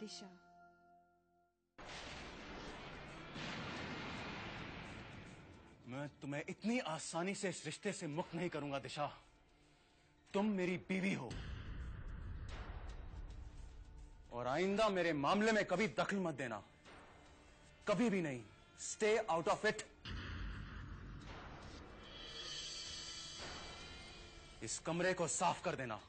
दिशा। मैं तुम्हें इतनी आसानी से इस रिश्ते से मुक्त नहीं करूंगा दिशा। तुम मेरी बीवी हो और आइंदा मेरे मामले में कभी दखल मत देना, कभी भी नहीं। Stay out of it. इस कमरे को साफ कर देना।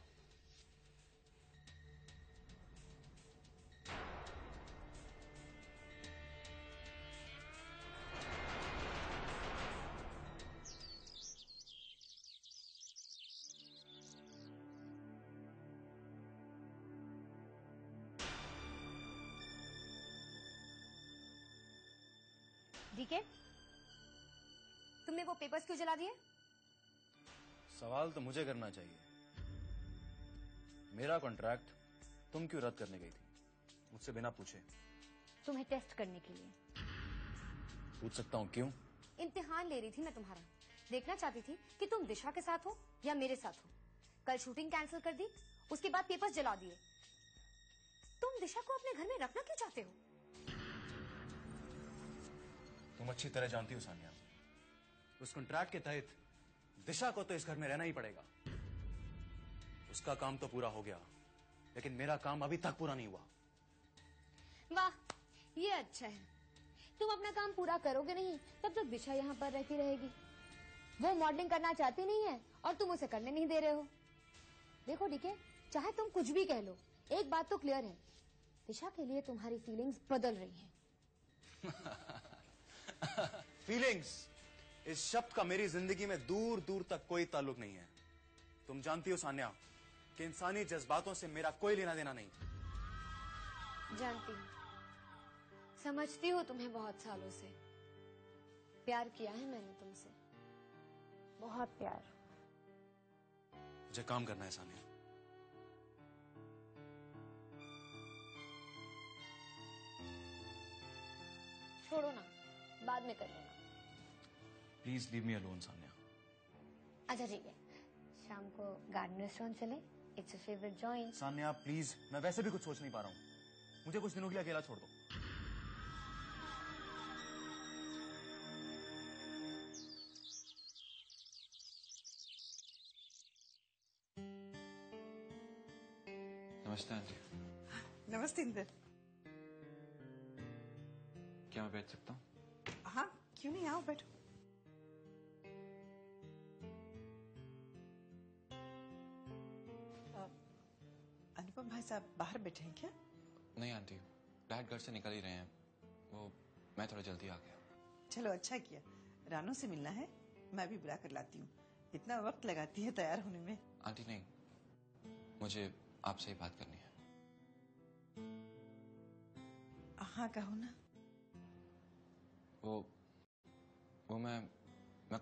डीके, तुमने वो पेपर्स क्यों जला दिए? सवाल तो मुझे करना चाहिए। मेरा कॉन्ट्रैक्ट तुम क्यों रद्द करने गई थी मुझसे बिना पूछे? तुम्हें टेस्ट करने के लिए। पूछ सकता हूं क्यों? इम्तिहान ले रही थी मैं तुम्हारा। देखना चाहती थी कि तुम दिशा के साथ हो या मेरे साथ हो। कल शूटिंग कैंसिल कर दी, उसके बाद पेपर्स जला दिए। तुम दिशा को अपने घर में रखना क्यों चाहते हो? तुम अच्छी तरह जानती हो सानिया, उस कॉन्ट्रैक्ट के तहत दिशा को तो इस घर में रहना ही पड़ेगा। उसका काम तो पूरा हो गया, लेकिन मेरा काम अभी तक पूरा नहीं हुआ। वाह, ये अच्छा है। तुम अपना काम पूरा करोगे नहीं तब तक दिशा यहाँ पर रहती रहेगी। वो मॉडलिंग करना चाहती नहीं है और तुम उसे करने नहीं दे रहे हो। देखो डीके, चाहे तुम कुछ भी कह लो, एक बात तो क्लियर है, दिशा के लिए तुम्हारी फीलिंग्स बदल रही हैं। फीलिंग्स, इस शब्द का मेरी जिंदगी में दूर दूर तक कोई ताल्लुक नहीं है। तुम जानती हो सान्या कि इंसानी जज्बातों से मेरा कोई लेना देना नहीं। जानती हूँ, समझती हूँ तुम्हें बहुत सालों से। प्यार किया है मैंने तुमसे, बहुत प्यार। मुझे काम करना है सान्या। छोड़ो ना, बाद में कर लेना। Please leave me alone Sanya. अच्छा ठीक है, शाम को गार्डन रेस्टोरेंट चले। It's a favourite joint. Sanya please, मैं वैसे भी कुछ सोच नहीं पा रहा हूँ। मुझे कुछ दिनों के लिए अकेला छोड़ दो। नमस्ते आंटी। नमस्ते इंदर। क्या मैं बैठ सकता हूँ? हाँ, क्यों नहीं, आओ बैठो। अनुपम भाई साहब बाहर बैठे हैं क्या? नहीं आंटी, डैड घर से निकल ही रहे हैं। वो मैं थोड़ा जल्दी आ गया। चलो अच्छा किया, रानू से मिलना है, मैं भी बुला कर लाती हूँ। इतना वक्त लगाती है तैयार होने में। आंटी नहीं, मुझे आपसे ही बात करनी है। हाँ कहो ना। वो मैं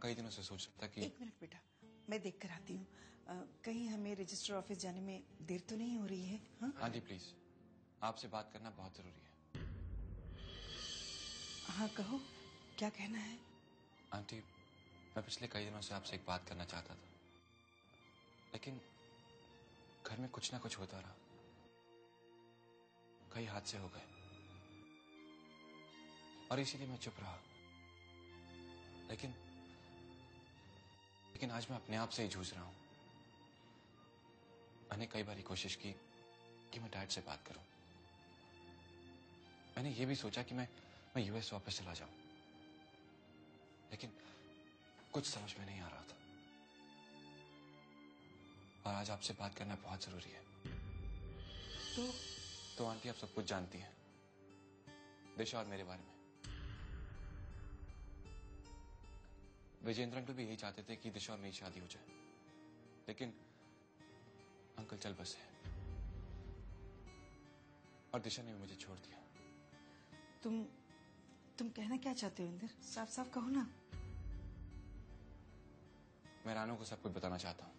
कई दिनों से सोच रहा था कि। एक मिनट बेटा, मैं देख कर आती हूँ। कहीं हमें रजिस्टर ऑफिस जाने में देर तो नहीं हो रही है? हाँ आंटी प्लीज, आपसे बात करना बहुत जरूरी है। हाँ कहो, क्या कहना है? आंटी, मैं पिछले कई दिनों से आपसे एक बात करना चाहता था, लेकिन घर में कुछ ना कुछ होता रहा। कई हादसे हो गए और इसीलिए मैं चुप रहा। लेकिन आज मैं अपने आप से ही जूझ रहा हूं। मैंने कई बार कोशिश की कि मैं डैड से बात करूं। मैंने ये भी सोचा कि मैं यूएस वापस चला जाऊं, लेकिन कुछ समझ में नहीं आ रहा था। और आज आपसे बात करना बहुत जरूरी है। तो आंटी, आप सब कुछ जानती हैं दिशा और मेरे बारे में। विजेंद्र अंकल भी यही चाहते थे कि दिशा और मेरी शादी हो जाए, लेकिन अंकल चल बसे और दिशा ने भी मुझे छोड़ दिया। तुम कहना क्या चाहते हो इंदर? साफ साफ कहो ना। मैं रानू को सब कुछ बताना चाहता हूं,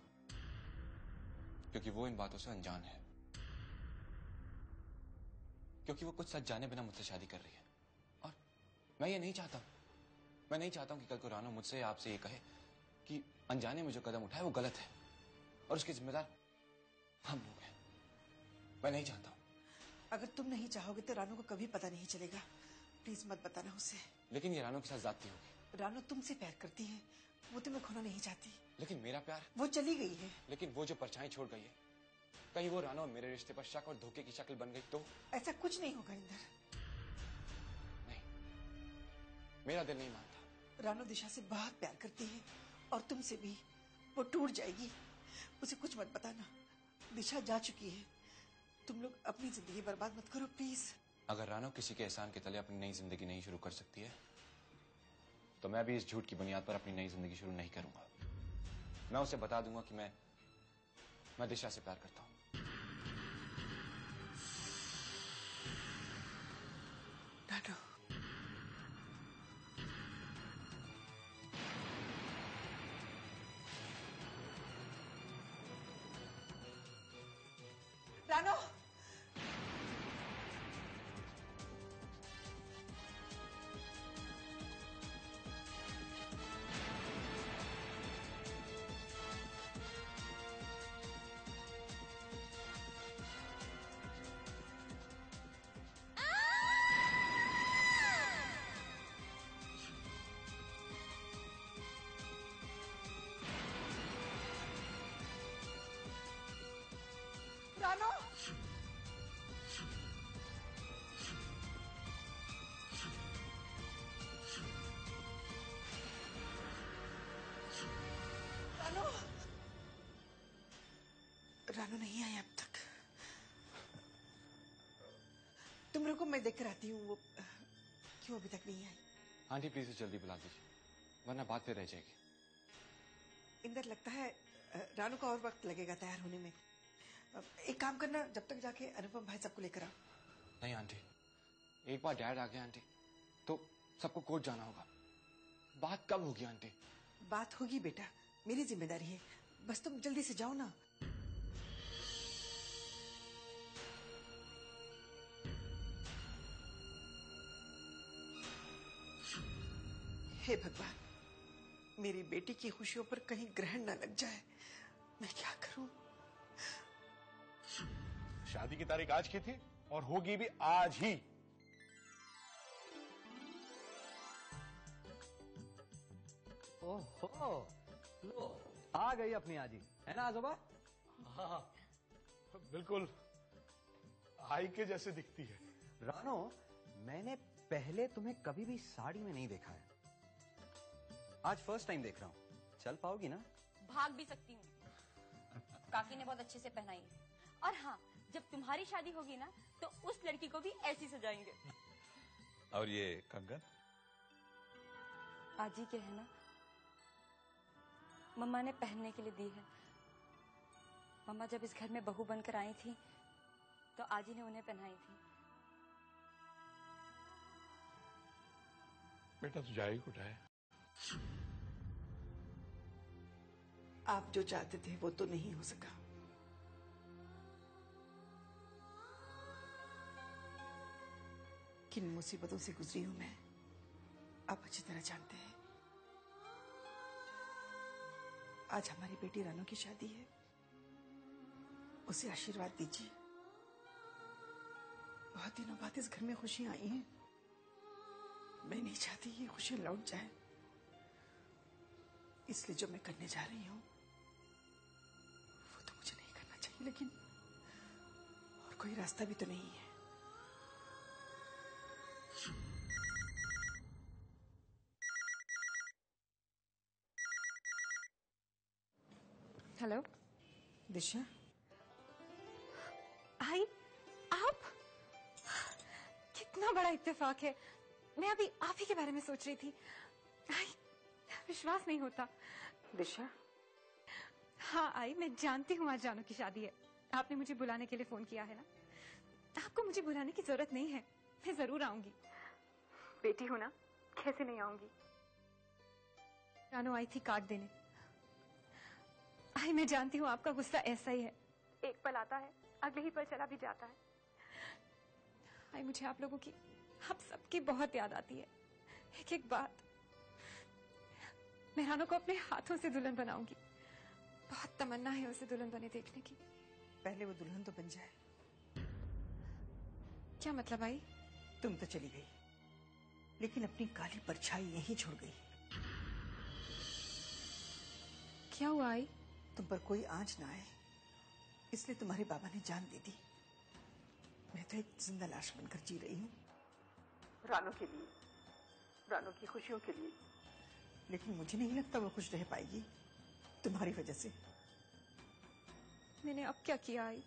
क्योंकि वो इन बातों से अनजान है। क्योंकि वो कुछ सच जाने बिना मुझसे शादी कर रही है, और मैं ये नहीं चाहता। मैं नहीं चाहता हूं कि कल को रानू मुझसे या आपसे ये कहे कि अनजाने में जो कदम उठाए वो गलत है और उसके जिम्मेदार हम लोग हैं। मैं नहीं चाहता हूं। अगर तुम नहीं चाहोगे तो रानू को कभी पता नहीं चलेगा। प्लीज मत बताना उसे। लेकिन ये रानू के साथ जाती होगी। रानू तुमसे प्यार करती है, वो तुम्हें खोना नहीं चाहती। लेकिन मेरा प्यार? वो चली गई है। लेकिन वो जो परछाई छोड़ गई है, कहीं वो रानू और मेरे रिश्ते पर शक और धोखे की शक्ल बन गई तो? ऐसा कुछ नहीं होगा इंदर। नहीं, मेरा दिल नहीं मानता। रानू दिशा से बहुत प्यार करती है और तुमसे भी। वो टूट जाएगी। उसे कुछ मत बताना। दिशा जा चुकी है। तुम लोग अपनी जिंदगी बर्बाद मत करो प्लीज। अगर रानू किसी के एहसान के तले अपनी नई जिंदगी नहीं शुरू कर सकती है, तो मैं भी इस झूठ की बुनियाद पर अपनी नई जिंदगी शुरू नहीं करूंगा। मैं उसे बता दूंगा कि मैं दिशा से प्यार करता हूं। रानू, रानू, रानू, रानू, रानू नहीं आई अब तक। तुम रुको, मैं देख कर आती हूँ। वो क्यों अभी तक नहीं आई? आंटी प्लीज जल्दी बुला दीजिए, वरना बात फिर रह जाएगी। इंदर, लगता है रानू का और वक्त लगेगा तैयार होने में। एक काम करना, जब तक जाके अनुपम भाई सबको लेकर आओ। नहीं आंटी, एक बार डैड आ गया आंटी तो सबको कोर्ट जाना होगा। बात कब होगी आंटी? बात होगी बेटा, मेरी जिम्मेदारी है। बस तुम जल्दी से जाओ ना। हे भगवान, मेरी बेटी की खुशियों पर कहीं ग्रहण न लग जाए। मैं क्या करूं? शादी की तारीख आज की थी और होगी भी आज ही। ओहो, लो आ गई अपनी आजी, है ना आजोबा? हाँ, बिल्कुल आई के जैसे दिखती है। रानो, मैंने पहले तुम्हें कभी भी साड़ी में नहीं देखा है। आज फर्स्ट टाइम देख रहा हूँ। चल पाओगी ना? भाग भी सकती हूँ। काकी ने बहुत अच्छे से पहनाई है। और हाँ, जब तुम्हारी शादी होगी ना तो उस लड़की को भी ऐसी सजाएंगे। और ये कंगन? आजी के है ना, मम्मा ने पहनने के लिए दी है। मम्मा जब इस घर में बहू बनकर आई थी तो आजी ने उन्हें पहनाई थी। बेटा तू जाए कुटाए। आप जो चाहते थे वो तो नहीं हो सका। किन मुसीबतों से गुजरी हूं मैं, आप अच्छी तरह जानते हैं। आज हमारी बेटी रानू की शादी है। उसे आशीर्वाद दीजिए। बहुत दिनों बाद इस घर में खुशियां आई हैं। मैं नहीं चाहती ये खुशियां लौट जाए। इसलिए जो मैं करने जा रही हूं वो तो मुझे नहीं करना चाहिए, लेकिन और कोई रास्ता भी तो नहीं है। हेलो दिशा, आई, आप? कितना बड़ा इत्तेफाक है। मैं अभी आप ही के बारे में सोच रही थी। आई, विश्वास नहीं होता। दिशा, हाँ आई, मैं जानती हूँ आज जानू की शादी है। आपने मुझे बुलाने के लिए फोन किया है ना। आपको मुझे बुलाने की जरूरत नहीं है, मैं जरूर आऊंगी। बेटी हूं ना, कैसे नहीं आऊंगी। जानू आई थी कार्ड देने। आई, मैं जानती हूँ आपका गुस्सा ऐसा ही है, एक पल आता है अगले ही पल चला भी जाता है। आई, मुझे आप लोगों की, आप सबकी बहुत याद आती है। एक एक बात। मैं रानू को अपने हाथों से दुल्हन बनाऊंगी। बहुत तमन्ना है उसे दुल्हन बने देखने की। पहले वो दुल्हन तो बन जाए। क्या मतलब आई? तुम तो चली गई, लेकिन अपनी काली परछाई यहीं छोड़ गई। क्या हुआ आई? तुम पर कोई आंच ना आए, इसलिए तुम्हारे बाबा ने जान दे दी। मैं तो एक जिंदा लाश बनकर जी रही हूँ, रानू के लिए, रानू की खुशियों के लिए। लेकिन मुझे नहीं लगता वो खुश रह पाएगी तुम्हारी वजह से। मैंने अब क्या किया आई?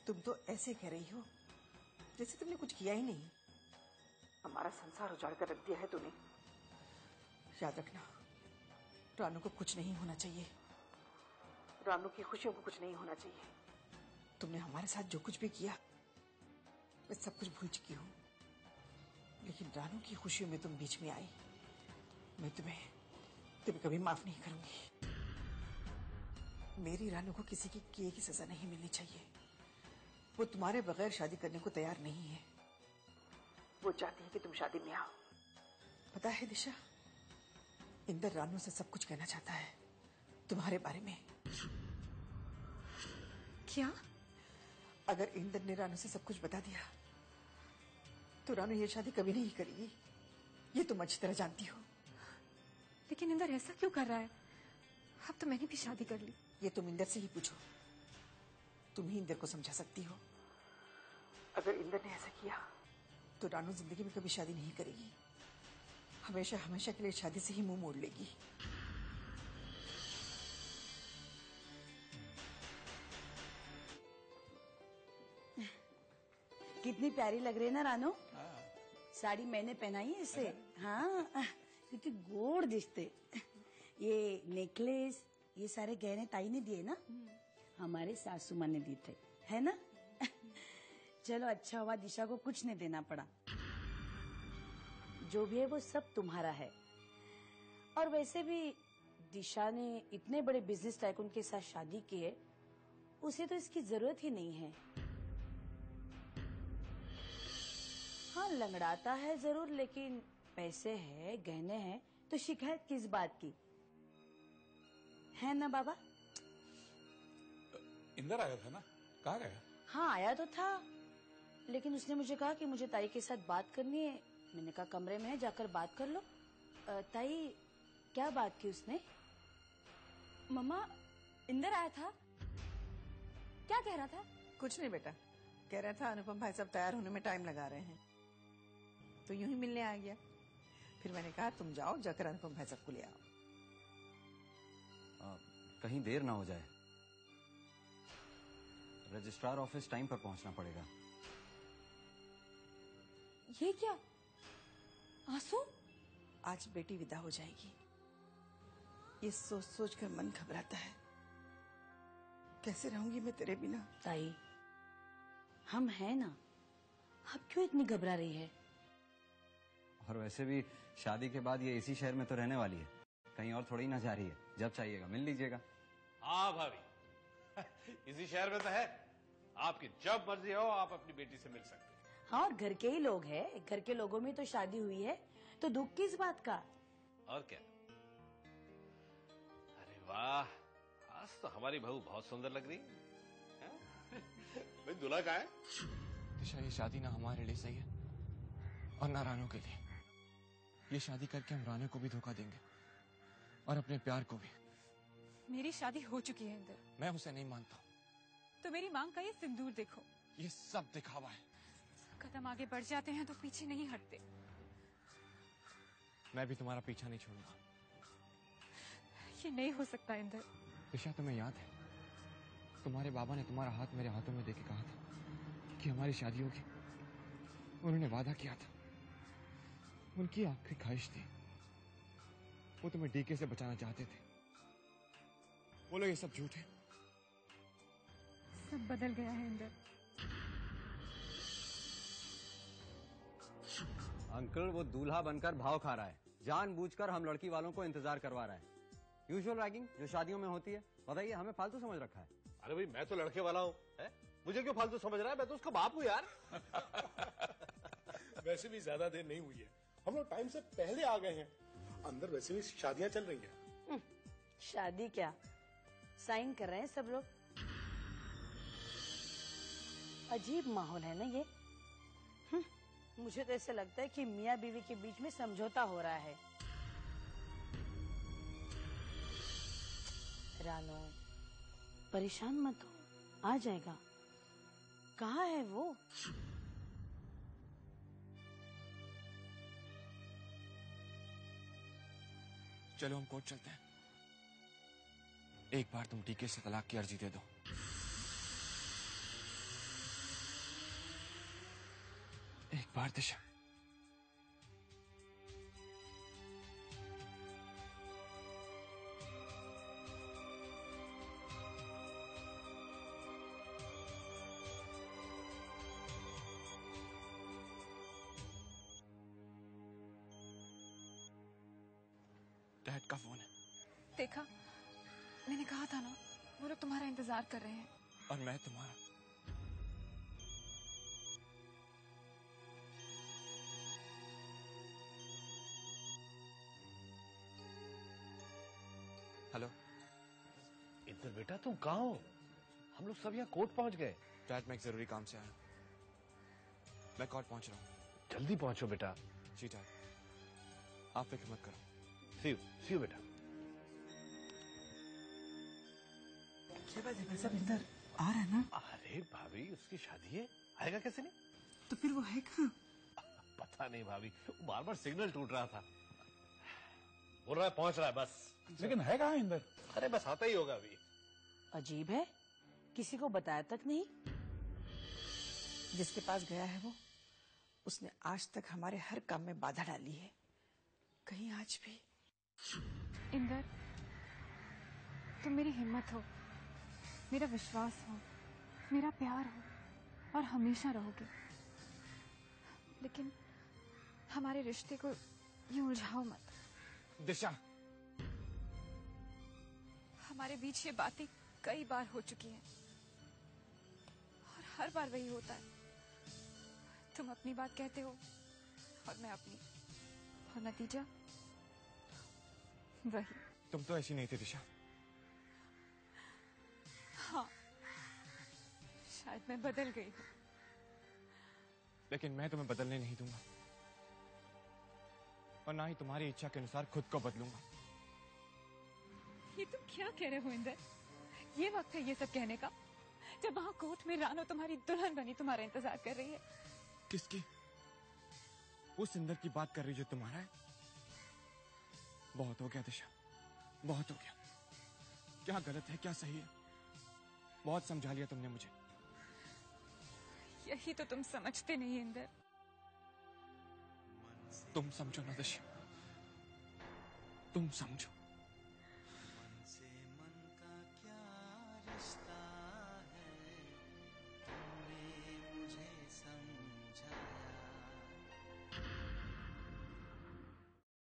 तुम तो ऐसे कह रही हो जैसे तुमने कुछ किया ही नहीं। हमारा संसार उजाड़ कर रख दिया है तूने। याद रखना, रानू को कुछ नहीं होना चाहिए, रानू की खुशियों को कुछ नहीं होना चाहिए। तुमने हमारे साथ जो कुछ भी किया मैं सब कुछ भूल चुकी हूँ, लेकिन रानू की खुशियों में तुम बीच में आई, मैं तुम्हें कभी माफ नहीं करूंगी। मेरी रानू को किसी की किए की सजा नहीं मिलनी चाहिए। वो तुम्हारे बगैर शादी करने को तैयार नहीं है। वो चाहती है कि तुम शादी में आओ। पता है दिशा, इंदर रानू से सब कुछ कहना चाहता है तुम्हारे बारे में। क्या? अगर इंदर ने रानू से सब कुछ बता दिया तो रानू ये शादी कभी नहीं करेगी, ये तुम अच्छी तरह जानती हो। लेकिन इंदर ऐसा क्यों कर रहा है? अब तो मैंने भी शादी कर ली। ये तुम इंदर से ही पूछो, तुम ही इंदर को समझा सकती हो। अगर इंदर ने ऐसा किया तो रानू जिंदगी में कभी शादी नहीं करेगी, हमेशा हमेशा के लिए शादी से ही मुंह मोड़ लेगी। कितनी प्यारी लग रही है ना रानू। साड़ी मैंने पहनाई है इसे। हाँ, कितनी गोड़ दिखते। ये नेकलेस, ये सारे गहने ताई ने दिए ना, हमारे सासू माँ ने दिए थे, है ना। चलो अच्छा हुआ दिशा को कुछ नहीं देना पड़ा। जो भी है वो सब तुम्हारा है। और वैसे भी दिशा ने इतने बड़े बिजनेस टाइकून के साथ शादी की है, उसे तो इसकी जरूरत ही नहीं है। हाँ, लंगड़ाता है जरूर, लेकिन पैसे है, गहने हैं, तो शिकायत किस बात की, है ना बाबा? इंदर आया था ना, कहाँ गया? हाँ आया तो था, लेकिन उसने मुझे कहा कि मुझे ताई के साथ बात करनी है। मैंने कहा कमरे में है, जाकर बात कर लो। ताई क्या बात की उसने? मम्मा, इंदर आया था, क्या कह रहा था? कुछ नहीं बेटा, कह रहा था अनुपम भाई सब तैयार होने में टाइम लगा रहे हैं, तो यूं ही मिलने आ गया। फिर मैंने कहा तुम जाओ, जाकर अनुपम भाई सबको ले आओ। कहीं देर ना हो जाए, रजिस्ट्रार ऑफिस टाइम पर पहुंचना पड़ेगा। ये क्या आंसू? आज बेटी विदा हो जाएगी, ये सोच सोच कर मन घबराता है। कैसे रहूंगी मैं तेरे बिना? ताई हम हैं ना, अब क्यों इतनी घबरा रही है? और वैसे भी शादी के बाद ये इसी शहर में तो रहने वाली है, कहीं और थोड़ी ना जा रही है। जब चाहिएगा मिल लीजिएगा। हाँ भाभी, इसी शहर में तो है, आपकी जब मर्जी हो आप अपनी बेटी से मिल सकते हैं। हाँ, और घर के ही लोग हैं, घर के लोगों में तो शादी हुई है, तो दुख किस बात का? और क्या? अरे वाह, आज तो हमारी बहू बहुत सुंदर लग रही है। भाई दूल्हा कहाँ है? दिशा, ये शादी ना हमारे लिए सही है और ना रानू के लिए। ये शादी करके हम रानू को भी धोखा देंगे और अपने प्यार को भी। मेरी शादी हो चुकी है इंदर। मैं उसे नहीं मानता। तो मेरी मांग का ये सिंदूर देखो। ये सब दिखावा है। कदम आगे बढ़ जाते हैं तो पीछे नहीं हटते। मैं भी तुम्हारा पीछा नहीं छोड़ूंगा। ये नहीं हो सकता इंदर। दिशा, तुम्हें याद है तुम्हारे बाबा ने तुम्हारा हाथ मेरे हाथों में देके कहा था कि हमारी शादी होगी। उन्होंने वादा किया था, उनकी आखिरी ख्वाहिश थी। वो तुम्हें डीके से बचाना चाहते थे। बोलो ये सब झूठ है? सब बदल गया है इंदर। अंकल, वो दूल्हा बनकर भाव खा रहा है, जानबूझकर हम लड़की वालों को इंतजार करवा रहा है। यूजुअल रैगिंग जो शादियों में होती है। बताइए, हमें फालतू समझ रखा है। अरे भाई, मैं तो लड़के वाला हूँ, मुझे क्यों फालतू समझ रहा है? मैं तो उसका बाप हूँ यार। वैसे भी ज्यादा देर नहीं हुई है, हम लोग टाइम से पहले आ गए हैं। अंदर वैसे भी शादियां चल रही हैं। शादी क्या, साइन कर रहे हैं सब लोग। अजीब माहौल है ना ये। मुझे तो ऐसे लगता है कि मियाँ बीवी के बीच में समझौता हो रहा है। रानो, परेशान मत हो, आ जाएगा। कहाँ है वो? चलो हम कोर्ट चलते हैं। एक बार तुम टीके से तलाक की अर्जी दे दो। एक बार दिशा। डैड का फोन है। देखा, मैंने कहा था ना, वो लोग तुम्हारा इंतजार कर रहे हैं। और मैं तुम्हारा। हेलो इंदर बेटा, तुम कहाँ हो? हम लोग सब यहाँ कोर्ट पहुंच गए। डैड, मैं एक जरूरी काम से आया। मैं कोर्ट पहुंच रहा हूँ। जल्दी पहुंचो बेटा। जी डैड, आप फिक्र मत करो। सी यू बेटा। सब इंदर आ रहा है ना? अरे भाभी, उसकी शादी है, आएगा कैसे नहीं? तो फिर वो है कहाँ? पता नहीं भाभी, वो बार बार सिग्नल टूट रहा था। बोल रहा है पहुंच रहा है बस। लेकिन है कहाँ इंदर? अरे बस आता ही होगा अभी। अजीब है, किसी को बताया तक नहीं। जिसके पास गया है वो, उसने आज तक हमारे हर काम में बाधा डाली है। कहीं आज भी? इंदर, तुम मेरी हिम्मत हो, मेरा विश्वास हो, मेरा प्यार हो और हमेशा रहोगे। लेकिन हमारे रिश्ते को यूं उलझाओ मत। दिशा, हमारे बीच ये बातें कई बार हो चुकी हैं और हर बार वही होता है। तुम अपनी बात कहते हो और मैं अपनी, और नतीजा वही। तुम तो ऐसी नहीं थी दिशा। हाँ, शायद मैं बदल गई हूँ। लेकिन मैं तुम्हें बदलने नहीं दूंगा, और ना ही तुम्हारी इच्छा के अनुसार खुद को बदलूंगा। ये तुम क्या कह रहे हो इंदर? ये वक्त है ये सब कहने का, जब वहां कोर्ट में रानो तुम्हारी दुल्हन बनी तुम्हारा इंतजार कर रही है। किसकी? उस इंदर की बात कर रही जो तुम्हारा है? बहुत हो गया दिशा, बहुत हो गया। क्या गलत है, क्या सही है, बहुत समझा लिया तुमने मुझे। यही तो तुम समझते नहीं इंदर। तुम समझो ना दिशा, तुम समझो।